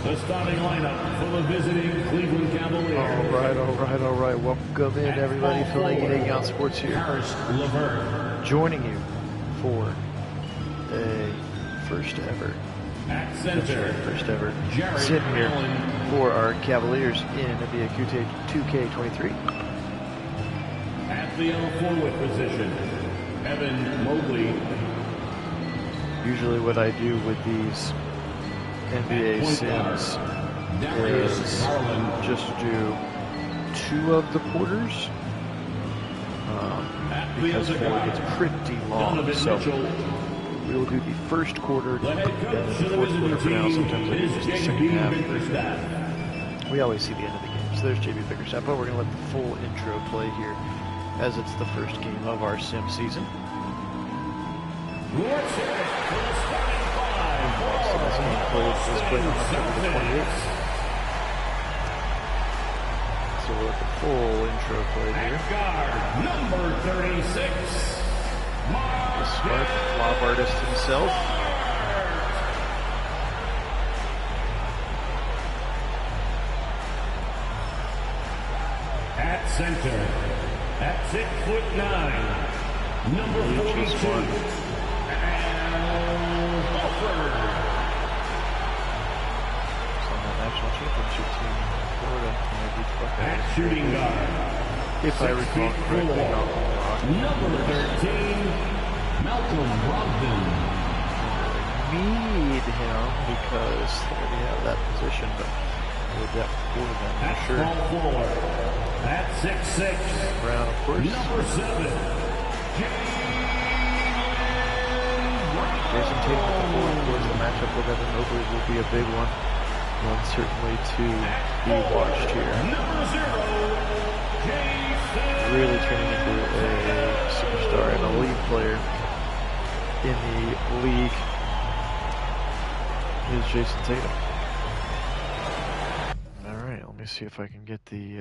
The starting lineup for the visiting Cleveland Cavaliers. All right. Welcome in, everybody. Phil Nagy on Sports here. Joining you for a first ever sim here for our Cavaliers in NBA 2K23. At the forward position, Evan Mobley. Usually what I do with these NBA sims is just do 2 of the quarters because 4 gets pretty long. So we will do the first quarter and the fourth quarter for now. Sometimes I do just the second half. We always see the end of the game. So there's JB Bickerstaff, but we're going to let the full intro play here as it's the first game of our sim season. Is played on October the 28th. So we'll let the full intro play here. Number 36. The smart flop artist himself. At center, at 6'9", number 42. National championship team in Florida. At shooting guard, if I recall correctly, number 13, Malcolm Brogdon. Need him because they already have that position, but we'll depth for them for sure. At 6'6", Brown, of course. Number 7, Jason Tatum at the 4, of course. The matchup with Evan Mobley will be a big one. One certainly to be watched here. Really turning into a superstar and a lead player in the league is Jason Tatum. All right, let me see if I can get the.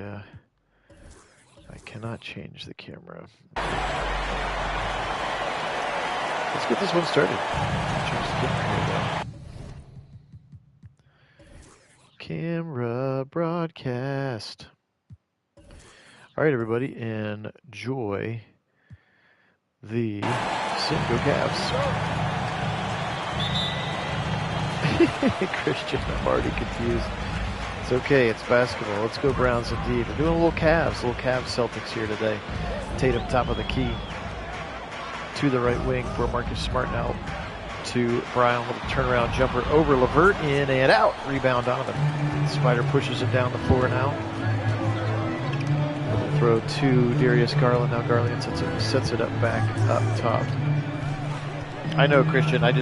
I cannot change the camera. Let's get this one started. Change the camera here, though. Camera broadcast. All right, everybody, enjoy the Go Cavs. Christian, I'm already confused. It's okay, it's basketball. Let's go Browns indeed. We're doing a little Cavs Celtics here today. Tatum top of the key to the right wing for Marcus Smart now. To Brown, little turnaround jumper over LeVert, in and out. Rebound Donovan. Spider pushes it down the floor now. Little throw to Darius Garland. Now Garland sets it up back up top. I know, Christian. I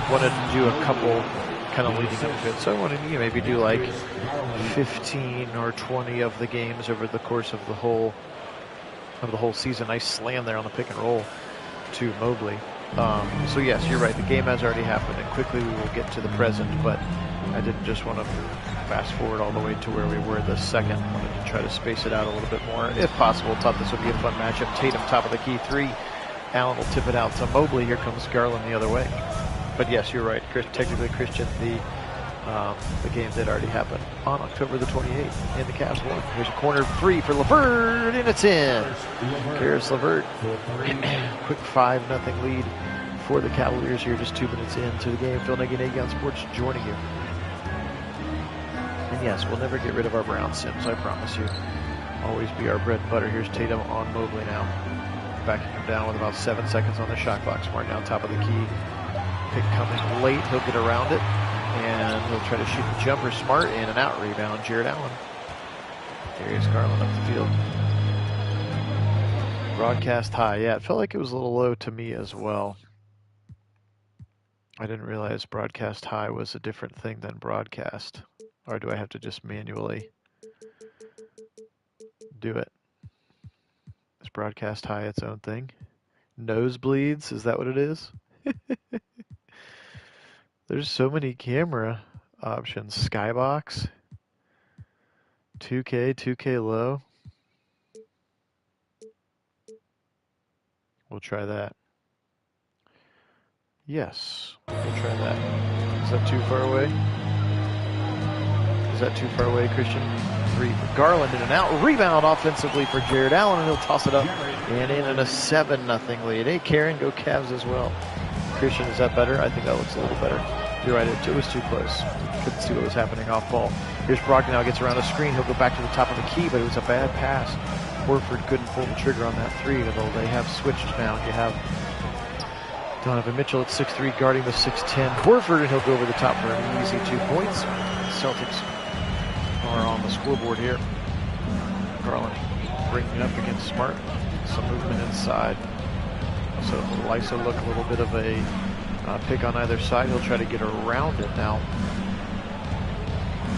wanted to do a couple kind of leading up to it. So I wanted to maybe do like 15 or 20 of the games over the course of the whole season. Nice slam there on the pick and roll to Mobley. So yes, you're right. The game has already happened, and quickly we will get to the present. But I didn't just want to fast forward all the way to where we were the second. I wanted to try to space it out a little bit more, if possible. Thought this would be a fun matchup. Tatum top of the key 3. Allen will tip it out to Mobley. Here comes Garland the other way. But yes, you're right. Technically, Christian, the game did already happen on October the 28th, and the Cavs won. Here's a corner 3 for LeVert, and it's in. Here's LeVert. Quick 5-0 lead for the Cavaliers here, just 2 minutes into the game. Phil Nagy on Sports joining you. And yes, we'll never get rid of our Brown sims, I promise you. Always be our bread and butter. Here's Tatum on Mobley now. Backing him down with about 7 seconds on the shot clock. Smart now, top of the key. Pick coming late. He'll get around it. And he'll try to shoot the jumper. Smart, in and out rebound. Jared Allen. Darius Garland up the field. Broadcast high. Yeah, it felt like it was a little low to me as well. I didn't realize broadcast high was a different thing than broadcast. Or do I have to just manually do it? Is broadcast high its own thing? Nosebleeds, is that what it is? There's so many camera options. Skybox, 2K low. We'll try that. Yes, we'll try that. Is that too far away? Is that too far away, Christian? 3 for Garland, in and out. Rebound offensively for Jared Allen, and he'll toss it up and in a 7-0 lead. Hey, Karen, go Cavs as well. Christian, is that better? I think that looks a little better. You're right, it was too close. Couldn't see what was happening off ball. Here's Brogdon now, gets around the screen. He'll go back to the top of the key, but it was a bad pass. Horford couldn't pull the trigger on that 3, although they have switched now. You have Donovan Mitchell at 6'3", guarding the 6'10". Horford, and he'll go over the top for an easy 2 points. Celtics are on the scoreboard here. Garland bringing it up against Smart. Some movement inside. So a little ISO look, a little bit of a pick on either side. He'll try to get around it now.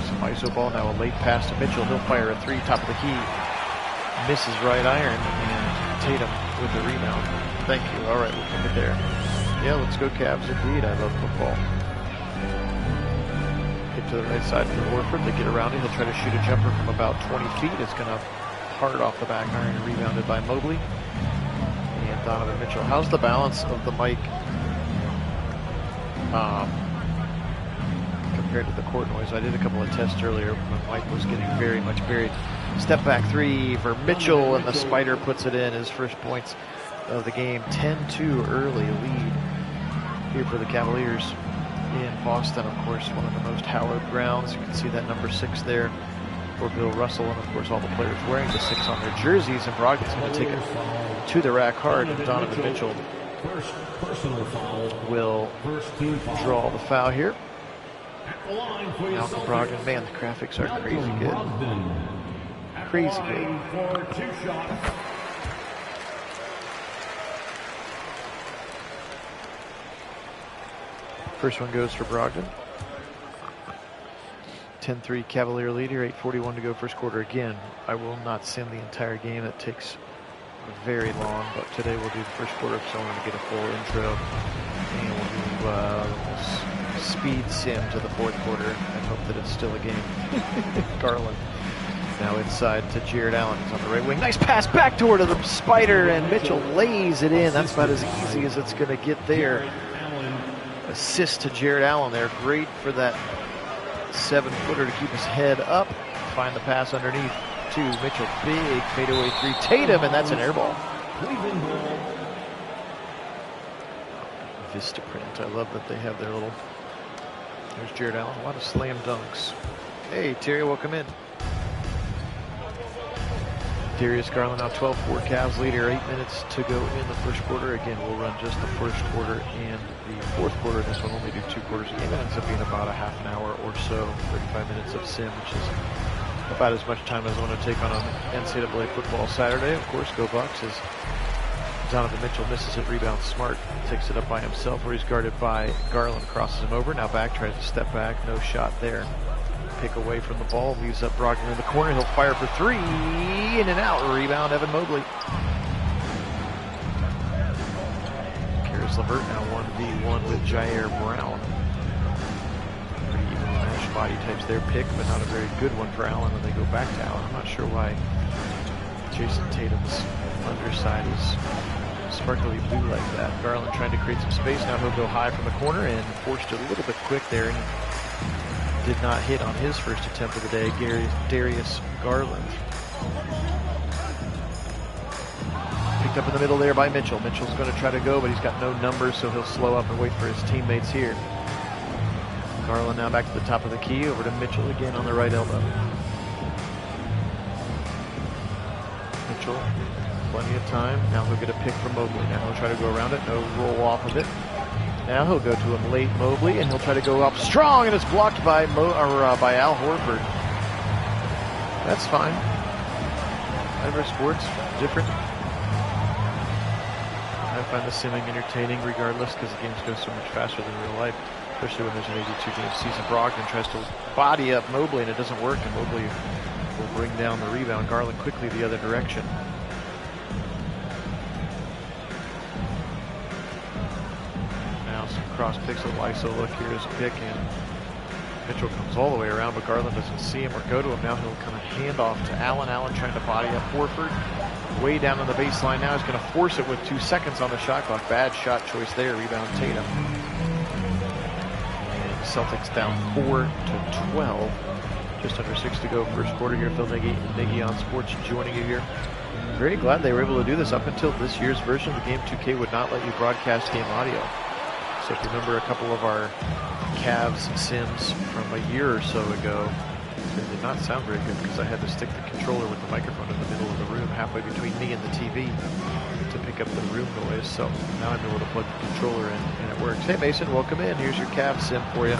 Some ISO ball now, a late pass to Mitchell. He'll fire a 3, top of the key. Misses right iron, and Tatum with the rebound. Thank you. All right, we'll keep it there. Yeah, let's go Cavs indeed. I love football. Get to the right side for Horford. They get around it. He'll try to shoot a jumper from about 20 feet. It's going to hard off the back iron and rebounded by Mobley. And Donovan Mitchell. How's the balance of the mic compared to the court noise? I did a couple of tests earlier when Mike was getting very much buried. Step back 3 for Mitchell, and the Spider puts it in. His first points of the game. 10-2 early lead here for the Cavaliers in Boston. Of course, one of the most hallowed grounds. You can see that number 6 there for Bill Russell, and of course all the players wearing the 6 on their jerseys. And Brogdon's going to take it to the rack hard, and Donovan Mitchell will draw the foul here. Malcolm Brogdon, man, the graphics are crazy good. Crazy good. First one goes for Brogdon. 10-3 Cavalier lead here, 8:41 to go first quarter. Again, I will not send the entire game. It takes very long, but today we'll do the first quarter so I want to get a full intro. And we'll do speed sim to the fourth quarter and hope that it's still a game. Garland now inside to Jared Allen. He's on the right wing. Nice pass backdoor to the Spider, and Mitchell lays it in. That's about as easy as it's going to get there. Assist to Jared Allen there. Great for that 7-footer to keep his head up. Find the pass underneath to Mitchell. Big fadeaway 3. Tatum, and that's an air ball. Vistaprint. I love that they have their little... There's Jared Allen. A lot of slam dunks. Hey, Terry, welcome in. Darius Garland now 12-4 Cavs leader. 8 minutes to go in the first quarter. Again, we'll run just the first quarter and the fourth quarter. This one only do 2 quarters. The game ends up being about a half an hour or so. 35 minutes of sim, which is about as much time as I want to take on NCAA football Saturday. Of course, go Bucks, as Donovan Mitchell misses it. Rebound Smart takes it up by himself, where he's guarded by Garland. Crosses him over. Now back, tries to step back. No shot there. Pick away from the ball. Leaves up Brogdon in the corner. He'll fire for 3. In and out. Rebound, Evan Mobley. Karis LeVert now 1v1 with Jair Brown. Pretty even match body types there. Pick, but not a very good one for Allen when they go back to Allen. I'm not sure why Jason Tatum's underside is sparkly blue like that. Garland trying to create some space. Now he'll go high from the corner and forced it a little bit quick there. And did not hit on his first attempt of the day. Darius Garland. Picked up in the middle there by Mitchell. Mitchell's going to try to go, but he's got no numbers, so he'll slow up and wait for his teammates here. Garland now back to the top of the key, over to Mitchell again on the right elbow. Mitchell, plenty of time. Now he'll get a pick from Mobley. Now he'll try to go around it. No roll off of it. Now he'll go to him late, Mobley, and he'll try to go up strong, and it's blocked by by Al Horford. That's fine. Every sports different. I find the simming entertaining regardless, because the games go so much faster than real life, especially when there's an 82-game season. Brogdon tries to body up Mobley, and it doesn't work, and Mobley will bring down the rebound. Garland quickly the other direction. Cross picks, a ISO look. Here's a pick, and Mitchell comes all the way around, but Garland doesn't see him or go to him. Now he'll kind of hand off to Allen. Allen trying to body up Horford. Way down on the baseline now. He's going to force it with 2 seconds on the shot clock. Bad shot choice there. Rebound Tatum. Celtics down 4-12. Just under 6 to go, first quarter here. Phil Nagy on Sports joining you here. Very glad they were able to do this. Up until this year's version of the game, 2K would not let you broadcast game audio. So if you remember a couple of our Cavs sims from a year or so ago, they did not sound very good because I had to stick the controller with the microphone in the middle of the room, halfway between me and the TV, to pick up the room noise. So now I'm able to plug the controller in and it works. Hey Mason, welcome in. Here's your Cavs sim for you.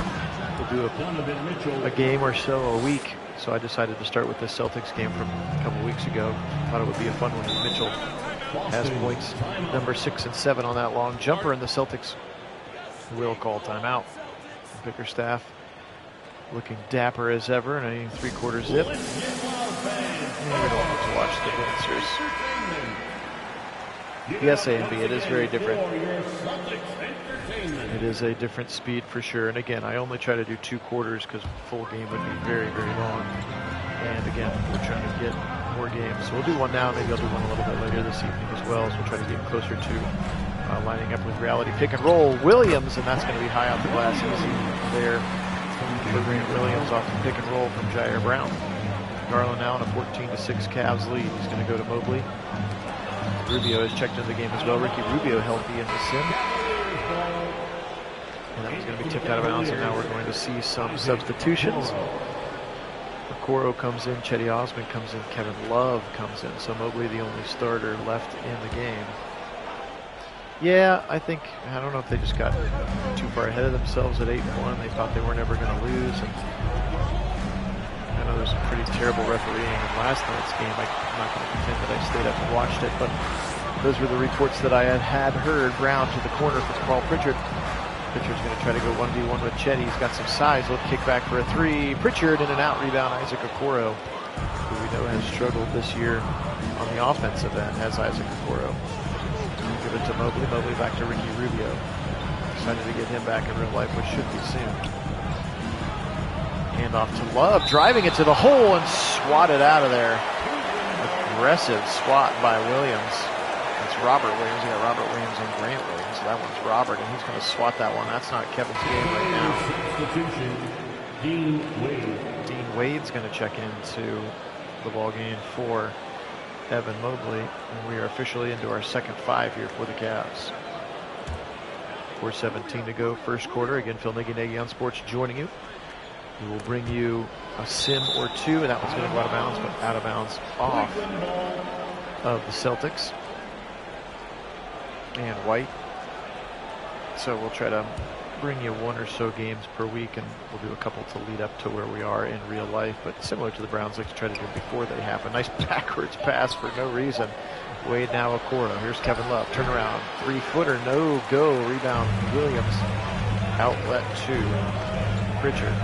We'll do a game or so a week. So I decided to start with the Celtics game from a couple weeks ago. Thought it would be a fun one. Mitchell has points number 6 and 7 on that long jumper, and the Celtics will call timeout. Bickerstaff looking dapper as ever, and a 3/4 zip. And we don't want to watch the dancers. Yes, A&B, it is very different. It is a different speed for sure. And again, I only try to do 2 quarters because full game would be very, very long. And again, we're trying to get more games. So we'll do one now. Maybe I'll do one a little bit later this evening as well. So we'll try to get closer to lining up with reality. Pick and roll, Williams, and that's going to be high off the glass. Easy there for Grant Williams off the pick and roll from Jair Brown. Garland now in a 14-6 Cavs lead. He's going to go to Mobley. Rubio has checked into the game as well. Ricky Rubio healthy in the sim. And that was going to be tipped out of bounds, and now we're going to see some substitutions. Okoro comes in, Chetty Osman comes in, Kevin Love comes in. So Mobley the only starter left in the game. Yeah, I don't know if they just got too far ahead of themselves at 8-1. They thought they were never going to lose. And I know there's some pretty terrible refereeing in last night's game. I'm not going to pretend that I stayed up and watched it, but those were the reports that I had heard. Brown to the corner for Paul Pritchard. Pritchard's going to try to go 1v1 with Chetty. He's got some size. He'll kick back for a 3. Pritchard in and out. Rebound Isaac Okoro, who we know has struggled this year on the offensive end, has Isaac Okoro. Give it to Mobley. Mobley back to Ricky Rubio. Excited to get him back in real life, which should be soon. Hand off to Love, driving it to the hole and swatted out of there. Aggressive swat by Williams. It's Robert Williams. We got Robert Williams and Grant Williams. So that one's Robert, and he's going to swat that one. That's not Kevin's game right now. Substitution, Dean Wade. Dean Wade's going to check into the ball game for Evan Mobley, and we are officially into our second 5 here for the Cavs. 4:17 to go, first quarter. Again, Phil Nagy on Sports joining you. We will bring you a sim or two, and that one's going to go out of bounds, but out of bounds off of the Celtics and White. So we'll try to bring you 1 or so games per week, and we'll do a couple to lead up to where we are in real life, but similar to the Browns like to try to do before they happen. Nice backwards pass for no reason. Wade now Okoro. Here's Kevin Love. Turn around. 3-footer. No go. Rebound Williams. Outlet to Pritchard.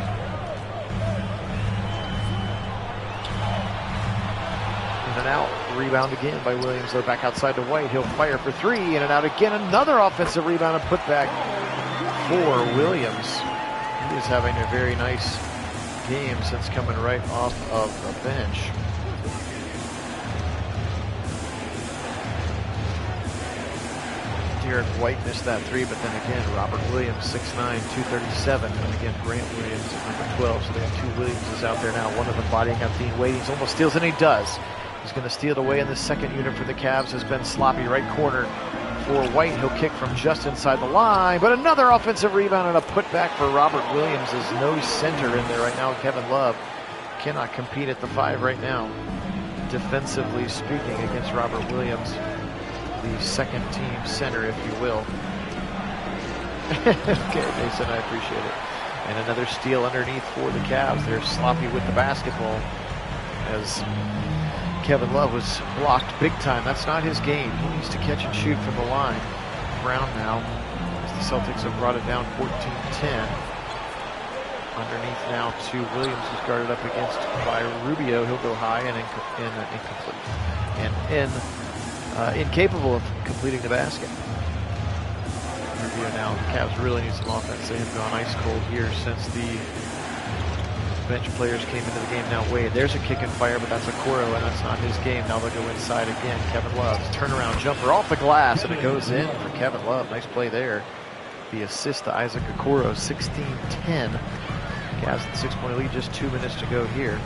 In and out. Rebound again by Williams. Though back outside to White. He'll fire for 3. In and out again. Another offensive rebound and put back for Williams. He is having a very nice game since coming right off of the bench. Derek White missed that 3, but then again, Robert Williams, 6'9", 237, and again, Grant Williams at number 12, so they have 2 Williamses out there now, one of them bodying up Dean Wade. He almost steals, and he does. He's going to steal it away in the second unit for the Cavs. Has been sloppy right corner for White. He'll kick from just inside the line, but another offensive rebound and a putback for Robert Williams. There's no center in there right now. Kevin Love cannot compete at the 5 right now, defensively speaking, against Robert Williams, the second team center, if you will. Okay, Mason, I appreciate it. And another steal underneath for the Cavs. They're sloppy with the basketball as Kevin Love was blocked big time. That's not his game. He needs to catch and shoot from the line. Brown now, as the Celtics have brought it down 14-10. Underneath now to Williams, who's guarded up against by Rubio. He'll go high and incomplete. And incapable of completing the basket. Rubio now, the Cavs really need some offense. They have gone ice cold here since the bench players came into the game. Now Wade, there's a kick and fire, but that's Okoro, and that's not his game. Now they'll go inside again. Kevin Love, turnaround jumper off the glass, and it goes in for Kevin Love. Nice play there. the assist to Isaac Okoro, 16-10. Cavs in 6-point lead, just 2 minutes to go here.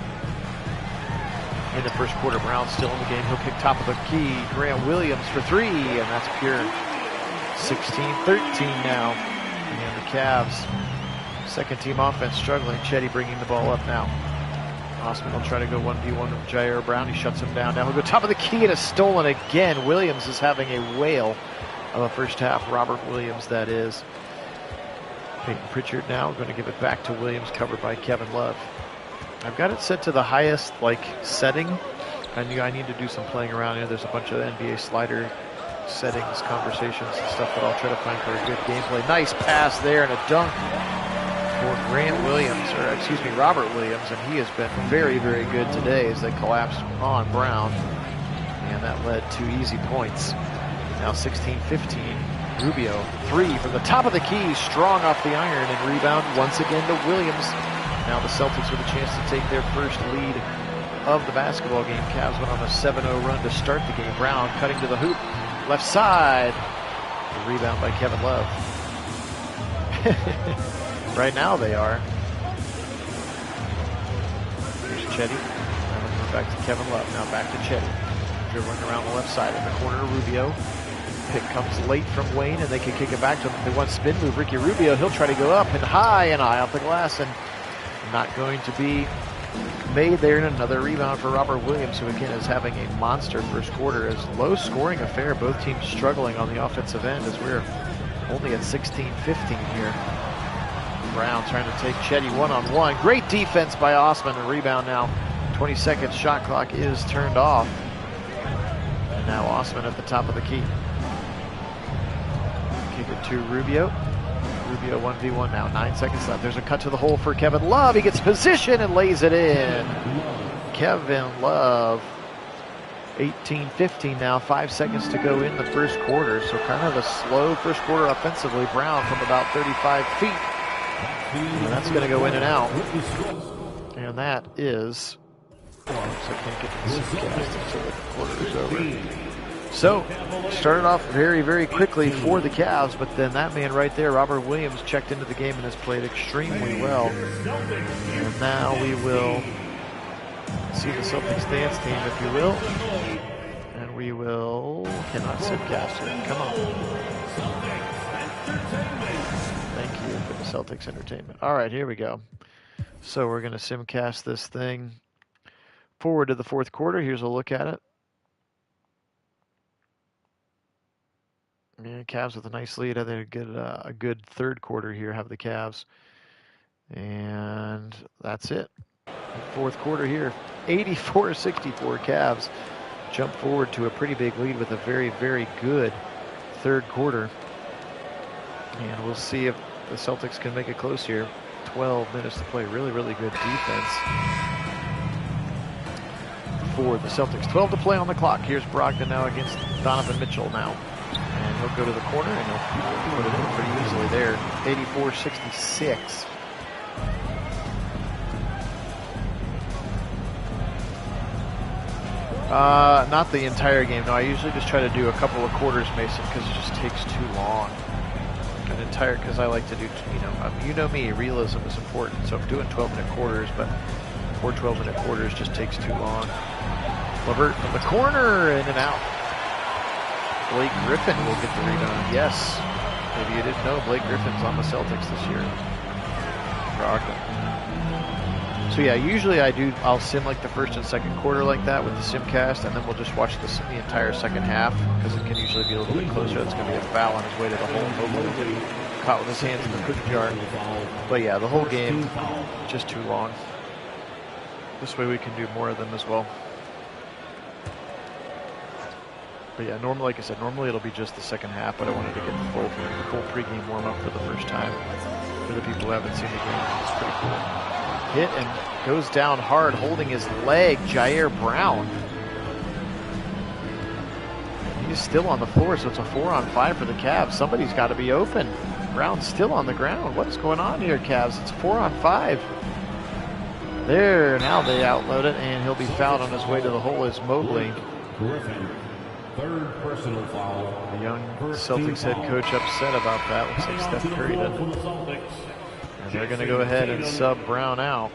In the first quarter, Brown still in the game. He'll kick top of the key. Grant Williams for three, and that's pure. 16-13 now. And the Cavs, second team offense struggling. Chetty bringing the ball up now. Osman will try to go 1v1 with Jair Brown. He shuts him down. Now he'll go top of the key and is stolen again. Williams is having a whale of a first half. Robert Williams, that is. Peyton Pritchard now going to give it back to Williams, covered by Kevin Love. I've got it set to the highest setting. I knew I need to do some playing around here. There's a bunch of NBA slider settings, conversations, and stuff that I'll try to find for a good gameplay. Nice pass there and a dunk for Grant Williams, or excuse me, Robert Williams, and he has been very, very good today as they collapsed on Brown, and that led to easy points. Now 16-15. Rubio, three from the top of the key, strong off the iron, and rebound once again to Williams. Now the Celtics with a chance to take their first lead of the basketball game. Cavs went on a 7-0 run to start the game. Brown cutting to the hoop, left side. The rebound by Kevin Love. Right now they are. Here's Chetty. Now back to Kevin Love. Now back to Chetty. Dribbling around the left side in the corner. Rubio. Pick comes late from Wayne, and they can kick it back to him. They want spin move. Ricky Rubio, he'll try to go up and high off the glass, and not going to be made there. And another rebound for Robert Williams, who again is having a monster first quarter. As low scoring affair, both teams struggling on the offensive end as we're only at 16-15 here. Brown trying to take Chetty one-on-one. Great defense by Osman, and rebound now. 20 seconds, shot clock is turned off. And now Osman at the top of the key. Kick it to Rubio. Rubio 1v1 now, 9 seconds left. There's a cut to the hole for Kevin Love. He gets position and lays it in. Kevin Love, 18-15 now, 5 seconds to go in the first quarter. So kind of a slow first quarter offensively. Brown from about 35 feet. And that's going to go in and out. And that is, I can't get to the simcast until the quarter is over. So, started off very, very quickly for the Cavs, but then that man right there, Robert Williams, checked into the game and has played extremely well. And now we will see the Celtics dance team, if you will. And we will, cannot simcast it, come on. Thank you for the Celtics entertainment. All right, here we go. So we're going to simcast this thing forward to the fourth quarter. Here's a look at it. Yeah, Cavs with a nice lead. I think a good third quarter here have the Cavs. And that's it. Fourth quarter here, 84-64 Cavs jump forward to a pretty big lead with a very, very good third quarter. And we'll see if the Celtics can make it close here. 12 minutes to play. Really, really good defense for the Celtics. 12 to play on the clock. Here's Brogdon now against Donovan Mitchell now. And he'll go to the corner and he'll put it in pretty easily there. 84-66. Not the entire game. No, I usually just try to do a couple of quarters, Mason, because it just takes too long. An entire, because I like to do, you know me, realism is important. So I'm doing 12-minute quarters, but 4 12-minute quarters just takes too long. Levert from the corner, in and out. Blake Griffin will get the rebound. Yes. Maybe you didn't know Blake Griffin's on the Celtics this year. Brogdon. So yeah, usually I'll sim like the first and second quarter like that with the simcast, and then we'll just watch the entire second half, because it can usually be a little bit closer. That's going to be a foul on his way to the hole. Hopefully he'll get caught with his hands in the cookie jar. But yeah, the whole game, just too long. This way we can do more of them as well. But yeah, normally, like I said, normally it'll be just the second half, but I wanted to get the full pregame warm-up for the first time for the people who haven't seen the game. It's pretty cool. Hit and goes down hard, holding his leg, Jair Brown. He's still on the floor, so it's a 4-on-5 for the Cavs. Somebody's got to be open. Brown's still on the ground. What is going on here, Cavs? It's 4-on-5. There, now they outload it, and he'll be fouled on his way to the hole as Mobley. Third personal foul. The young Celtics head coach upset about that. Looks like Steph Curry did. And they're going to go ahead and sub Brown out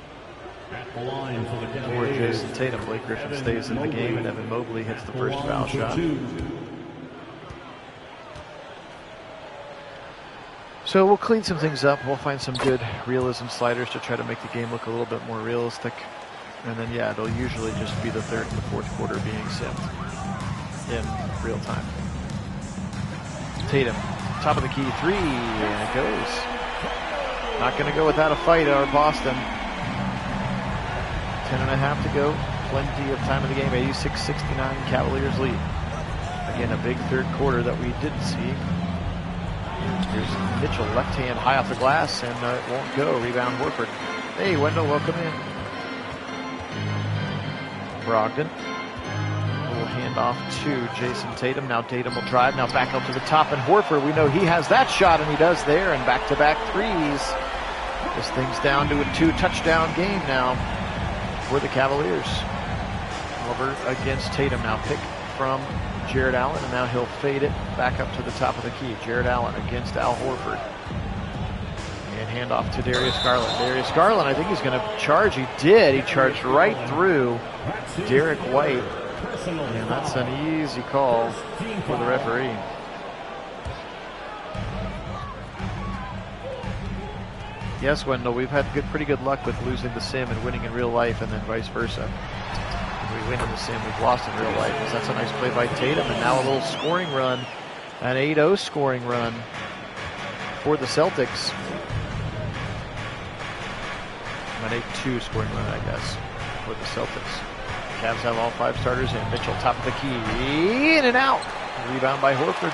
for Jason Tatum. Blake Griffin stays in the game, and Evan Mobley hits the first foul shot. So we'll clean some things up. We'll find some good realism sliders to try to make the game look a little bit more realistic. And then, yeah, it'll usually just be the third and the fourth quarter being simmed in real time. Tatum, top of the key, three, and it goes. Not going to go without a fight, or Boston. 10.5 to go. Plenty of time in the game. 86-69, Cavaliers lead. Again, a big third quarter that we didn't see. Here's Mitchell, left hand high off the glass, and it won't go. Rebound, Horford. Hey, Wendell, welcome in. Brogdon. A little handoff to Jason Tatum. Now Tatum will drive. Now back up to the top, and Horford, we know he has that shot, and he does there, and back-to-back threes. This thing's down to a 2-touchdown game now for the Cavaliers. Over against Tatum now. Pick from Jared Allen, and now he'll fade it back up to the top of the key. Jared Allen against Al Horford. And handoff to Darius Garland. Darius Garland, I think he's going to charge. He did. He charged right through Derek White. And that's an easy call for the referee. Yes, Wendell, we've had pretty good luck with losing the sim and winning in real life, and then vice versa. When we win in the sim, we've lost in real life. That's a nice play by Tatum, and now a little scoring run, an 8-0 scoring run for the Celtics. An 8-2 scoring run, I guess, for the Celtics. Cavs have all 5 starters in. Mitchell, top of the key, in and out. Rebound by Horford.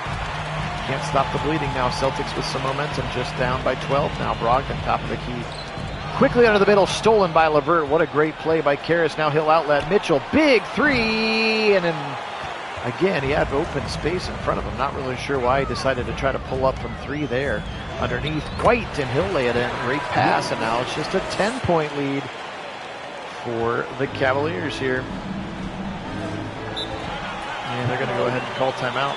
Can't stop the bleeding now. Celtics with some momentum, just down by 12 now. Brogdon, top of the key. Quickly under the middle, stolen by LeVert. What a great play by Karras. Now he'll outlet Mitchell. Big three, and then again, he had open space in front of him. Not really sure why he decided to try to pull up from 3 there. Underneath White, and he'll lay it in. Great pass, and now it's just a 10-point lead for the Cavaliers here. And they're going to go ahead and call timeout.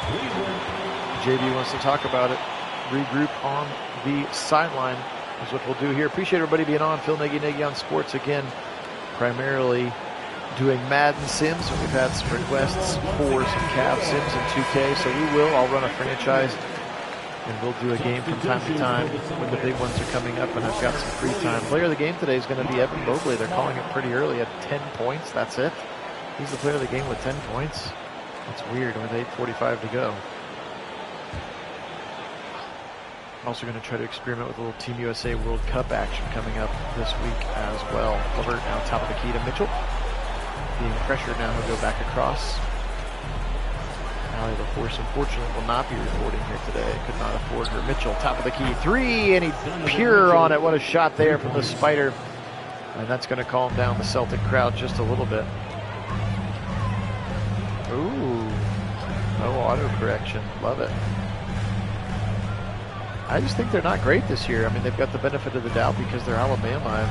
JB wants to talk about it. Regroup on the sideline is what we'll do here. Appreciate everybody being on. Phil Nagy on Sports again, primarily doing Madden Sims. And we've had some requests for some Cavs Sims in 2K, so we will. I'll run a franchise, and we'll do a game from time to time when the big ones are coming up, and I've got some free time. Player of the game today is going to be Evan Mobley. They're calling it pretty early at 10 points. That's it. He's the player of the game with 10 points. That's weird with 8:45 to go. I'm also going to try to experiment with a little Team USA World Cup action coming up this week as well. LeVert now top of the key to Mitchell. Being pressured now, he'll go back across. Allie LaForce, unfortunately, will not be reporting here today. Could not afford her. Mitchell, top of the key, 3, and he pure on it. What a shot there from the Spider. And that's going to calm down the Celtic crowd just a little bit. Ooh, no auto correction. Love it. I just think they're not great this year. I mean, they've got the benefit of the doubt because they're Alabama, and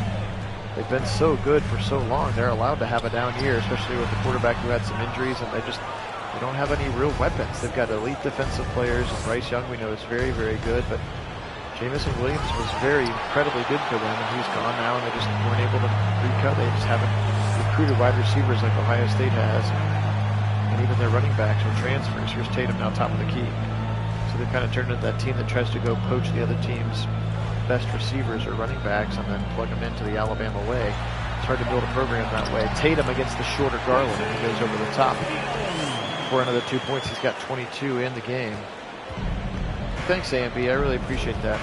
they've been so good for so long. They're allowed to have a down year, especially with the quarterback who had some injuries, and they don't have any real weapons. They've got elite defensive players, and Bryce Young, we know, is very, very good, but Jamison Williams was very incredibly good for them, and he's gone now, and they just weren't able to recut. They just haven't recruited wide receivers like Ohio State has, and even their running backs are transfers. Here's Tatum now top of the key. So they've kind of turned into that team that tries to go poach the other team's best receivers or running backs and then plug them into the Alabama way. It's hard to build a program that way. Tatum against the shorter Garland, and he goes over the top for another 2 points. He's got 22 in the game. Thanks, AMB. I really appreciate that.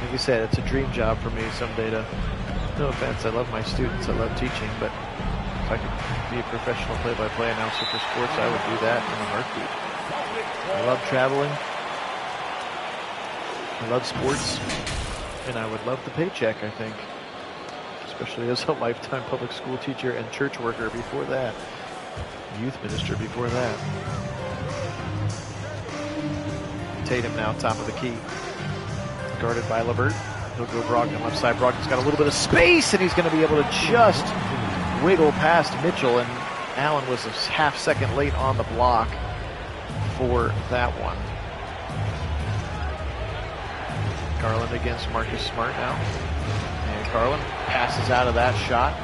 Like you said, it's a dream job for me someday to, no offense, I love my students, I love teaching, but if I could be a professional play-by-play announcer for sports, I would do that in a heartbeat. I love traveling. I love sports. And I would love the paycheck, I think. Especially as a lifetime public school teacher and church worker before that. Youth minister before that. Tatum now top of the key. Guarded by LeVert. He'll go Brogdon left side. Brogdon's got a little bit of space, and he's going to be able to just wiggle past Mitchell. And Allen was a half second late on the block for that one. Garland against Marcus Smart now. And Garland passes out of that shot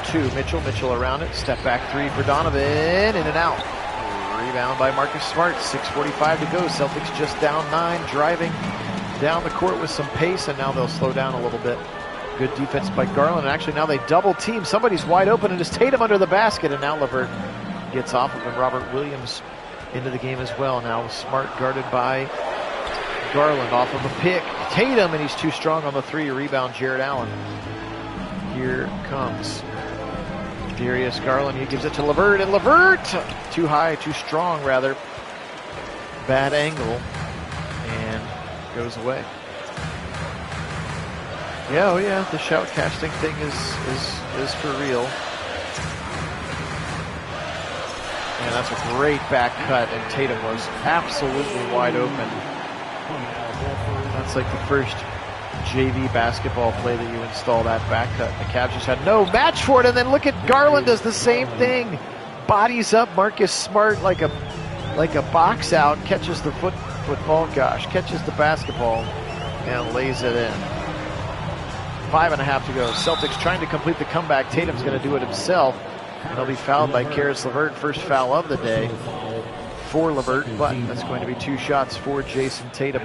to Mitchell. Mitchell around it. Step back three for Donovan. In and out. Rebound by Marcus Smart. 6:45 to go. Celtics just down 9. Driving down the court with some pace, and now they'll slow down a little bit. Good defense by Garland. And actually now they double team. Somebody's wide open, and it's Tatum under the basket. And now LeVert gets off of him. Robert Williams into the game as well. Now Smart guarded by Garland off of a pick. Tatum, and he's too strong on the three. Rebound, Jared Allen. Here comes Darius Garland. He gives it to LeVert, and LeVert too high, too strong rather. Bad angle, and goes away. Yeah, oh yeah, the shoutcasting thing is for real. And that's a great back cut, and Tatum was absolutely wide open. That's like the first JV basketball play that you install that back cut. The Cavs just had no match for it, and then look at Garland does the same thing. Bodies up Marcus Smart like a box out, catches the catches the basketball and lays it in. 5.5 to go. Celtics trying to complete the comeback. Tatum's going to do it himself, and he'll be fouled by Caris LeVert. First foul of the day for LeVert, but that's going to be 2 shots for Jason Tatum.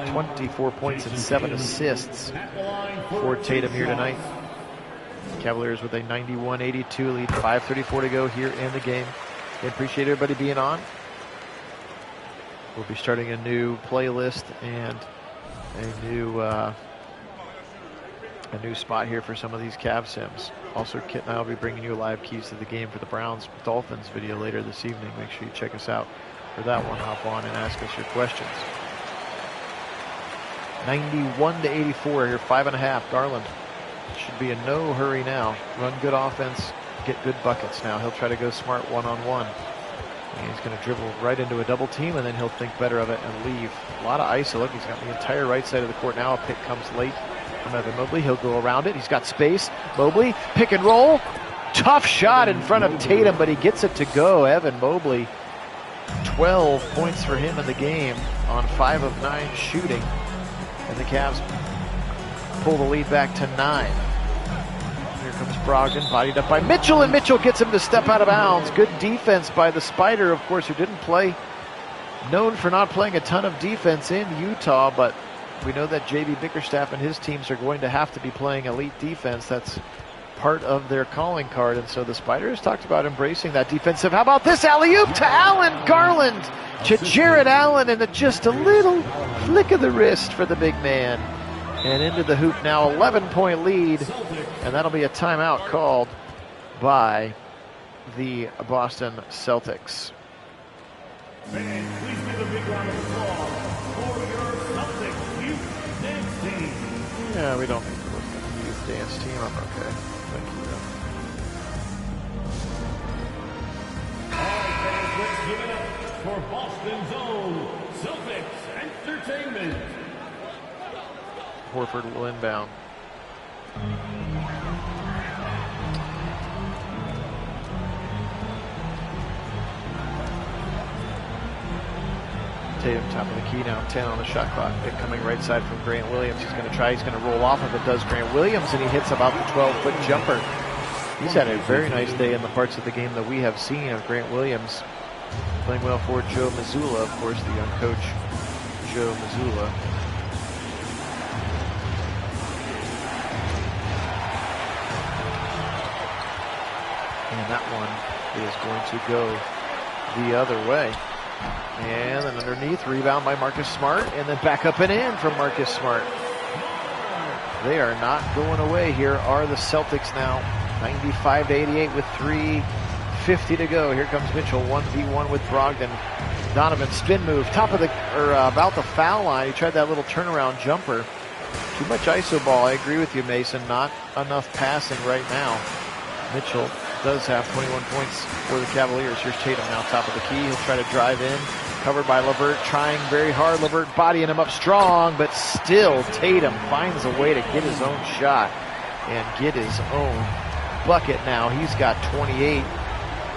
24 points and 7 assists for Tatum here tonight. Cavaliers with a 91-82 lead. 5:34 to go here in the game. I appreciate everybody being on. We'll be starting a new playlist and a new spot here for some of these Cavs sims. Also, Kit and I will be bringing you live keys to the game for the Browns-Dolphins video later this evening. Make sure you check us out for that one. Hop on and ask us your questions. 91-84 here, 5.5. Garland should be in no hurry now. Run good offense, get good buckets now. He'll try to go Smart one-on-one. And he's going to dribble right into a double team, and then he'll think better of it and leave. A lot of iso. Look, he's got the entire right side of the court now. A pick comes late from Evan Mobley. He'll go around it. He's got space. Mobley, pick and roll. Tough shot in front of Tatum, but he gets it to go. Evan Mobley, 12 points for him in the game on 5 of 9 shooting. And the Cavs pull the lead back to 9. Here comes Brogdon, bodied up by Mitchell, and Mitchell gets him to step out of bounds. Good defense by the Spider, of course, who didn't play, known for not playing a ton of defense in Utah, but we know that JB Bickerstaff and his teams are going to have to be playing elite defense. That's part of their calling card, and so the Spiders talked about embracing that defensive. How about this alley-oop to Allen? Garland to Jared Allen, and just a little flick of the wrist for the big man. And into the hoop now, 11-point lead, and that'll be a timeout called by the Boston Celtics. Fans, please give a big round of applause for your Celtics youth dance team. Yeah, we don't need to listen to the youth dance team. I'm okay. Thank you. All right, fans, let's give it up for Boston's own Celtics Entertainment. Horford will inbound. Tatum top of the key now, 10 on the shot clock. Pick coming right side from Grant Williams. He's going to try, he's going to roll off of it, does Grant Williams, and he hits about the 12-foot jumper. He's had a very nice day in the parts of the game that we have seen of Grant Williams. Playing well for Joe Mazzulla, of course, the young coach, Joe Mazzulla. And that one is going to go the other way. And then underneath, rebound by Marcus Smart, and then back up and in from Marcus Smart. They are not going away. Here are the Celtics now, 95-88 with 3:50 to go. Here comes Mitchell, 1v1 with Brogdon. Donovan, spin move, about the foul line. He tried that little turnaround jumper. Too much iso ball. I agree with you, Mason. Not enough passing right now. Mitchell does have 21 points for the Cavaliers. Here's Tatum now, top of the key. He'll try to drive in. Covered by LeVert, trying very hard. LeVert bodying him up strong, but still Tatum finds a way to get his own shot and get his own bucket now. He's got 28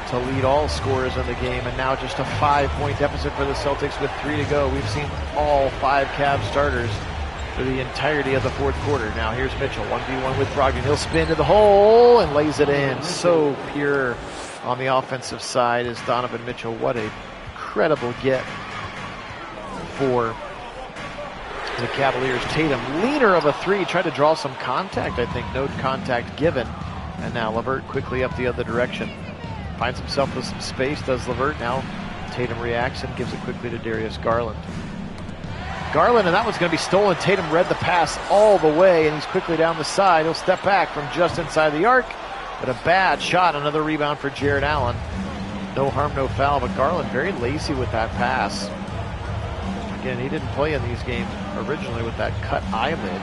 to lead all scorers in the game, and now just a 5-point deficit for the Celtics with 3 to go. We've seen all 5 Cavs starters for the entirety of the fourth quarter. Now here's Mitchell, 1v1 with Brogdon. He'll spin to the hole and lays it in. So pure on the offensive side is Donovan Mitchell. What a incredible get for the Cavaliers. Tatum, leaner of a 3, tried to draw some contact, I think. No contact given. And now LeVert quickly up the other direction. Finds himself with some space, does LeVert. Now Tatum reacts and gives it quickly to Darius Garland. Garland, and that one's going to be stolen. Tatum read the pass all the way, and he's quickly down the side. He'll step back from just inside the arc, but a bad shot. Another rebound for Jared Allen. No harm, no foul, but Garland very lazy with that pass. Again, he didn't play in these games originally with that cut eyelid.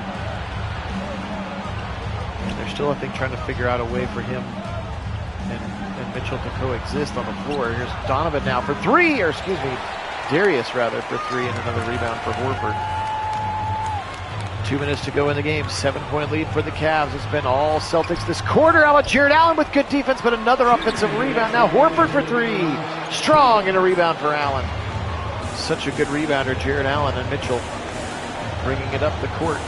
And they're still, I think, trying to figure out a way for him and Mitchell to coexist on the floor. Here's Donovan now for 3, or excuse me, Darius rather, for 3, and another rebound for Horford. 2 minutes to go in the game. 7-point lead for the Cavs. It's been all Celtics this quarter. How about Jared Allen with good defense, but another offensive rebound. Now Horford for 3. Strong, and a rebound for Allen. Such a good rebounder, Jared Allen, and Mitchell bringing it up the court.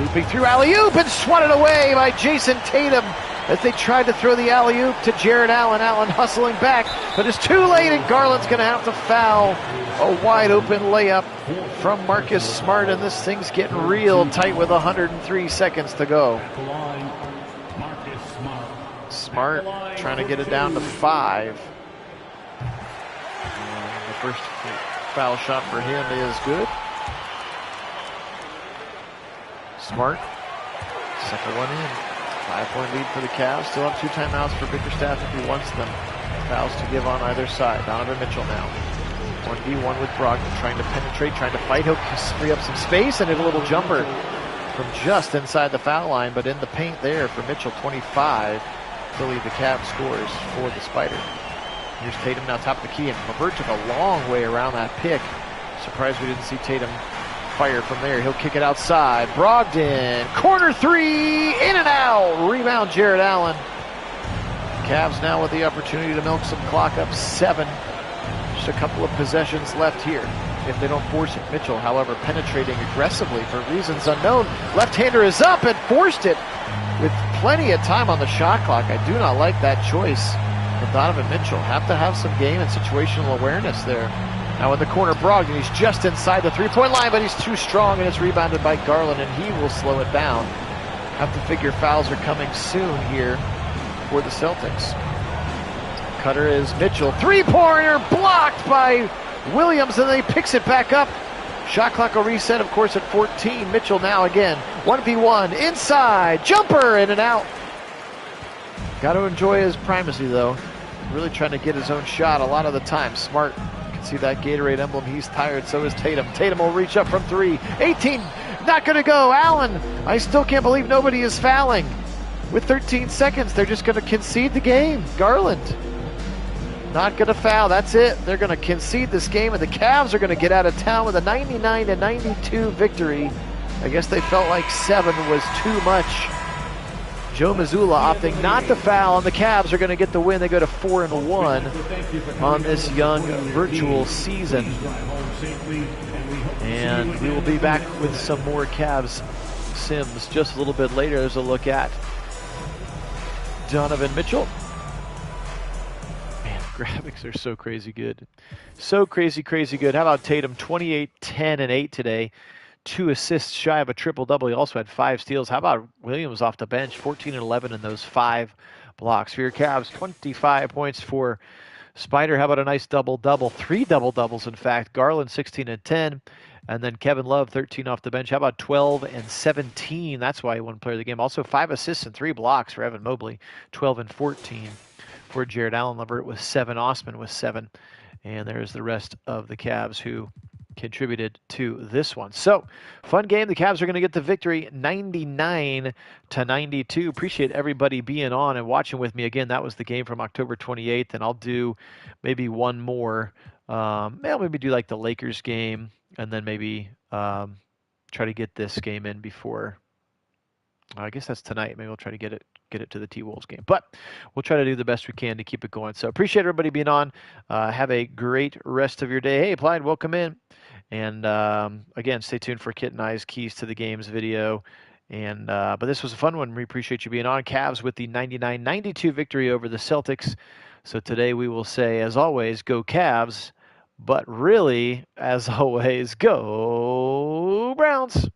Looping through alley-oop and swatted away by Jason Tatum as they tried to throw the alley-oop to Jared Allen. Allen hustling back, but it's too late, and Garland's going to have to foul. A wide-open layup from Marcus Smart, and this thing's getting real tight with 103 seconds to go. Smart trying to get it down to 5. And the first foul shot for him is good. Smart, second one in. 5-point lead for the Cavs. Still have 2 timeouts for Bickerstaff if he wants them. Fouls to give on either side. Donovan Mitchell now. 1v1 with Brogdon, trying to penetrate, trying to fight. He'll free up some space and hit a little jumper from just inside the foul line, but in the paint there for Mitchell, 25 to lead the Cavs scores for the Spider. Here's Tatum now top of the key, and LeVert took a long way around that pick. Surprised we didn't see Tatum fire from there. He'll kick it outside. Brogdon, corner 3, in and out. Rebound, Jared Allen. Cavs now with the opportunity to milk some clock, up 7. Just a couple of possessions left here if they don't force it. Mitchell, however, penetrating aggressively for reasons unknown. Left-hander is up and forced it with plenty of time on the shot clock. I do not like that choice. But Donovan Mitchell have to have some game and situational awareness there. Now in the corner, Brogdon, he's just inside the 3-point line, but he's too strong, and it's rebounded by Garland, and he will slow it down. Have to figure fouls are coming soon here for the Celtics. Cutter is Mitchell. 3-pointer blocked by Williams, and then he picks it back up. Shot clock will reset, of course, at 14. Mitchell now again. 1v1, inside, jumper, in and out. Got to enjoy his primacy, though. Really trying to get his own shot a lot of the time. Smart. See that Gatorade emblem. He's tired. So is Tatum. Tatum will reach up from 3. 18. Not going to go. Allen. I still can't believe nobody is fouling. With 13 seconds, they're just going to concede the game. Garland. Not going to foul. That's it. They're going to concede this game, and the Cavs are going to get out of town with a 99-92 victory. I guess they felt like 7 was too much. Joe Mazzulla opting not to foul, and the Cavs are going to get the win. They go to 4-1 on this young virtual season. And we will be back with some more Cavs Sims just a little bit later. There's a look at Donovan Mitchell. Man, graphics are so crazy good. So crazy good. How about Tatum? 28, 10, and 8 today. 2 assists shy of a triple-double. He also had 5 steals. How about Williams off the bench? 14 and 11 in those 5 blocks. For your Cavs, 25 points for Spider. How about a nice double-double? 3 double-doubles, in fact. Garland, 16 and 10. And then Kevin Love, 13 off the bench. How about 12 and 17? That's why he won player of the game. Also 5 assists and 3 blocks for Evan Mobley. 12 and 14 for Jared Allen. LeVert with 7. Osman with 7. And there's the rest of the Cavs who contributed to this one. So, fun game. The Cavs are going to get the victory 99-92. Appreciate everybody being on and watching with me. Again, that was the game from October 28th, and I'll do maybe one more. Maybe do like the Lakers game, and then maybe try to get this game in before I guess that's tonight. Maybe we'll try to get it to the T-Wolves game. But we'll try to do the best we can to keep it going. So appreciate everybody being on. Have a great rest of your day. Hey, Clyde, welcome in. And again, stay tuned for Kit and I's Keys to the Games video. And but this was a fun one. We appreciate you being on. Cavs with the 99-92 victory over the Celtics. So today we will say, as always, go Cavs. But really, as always, go Browns.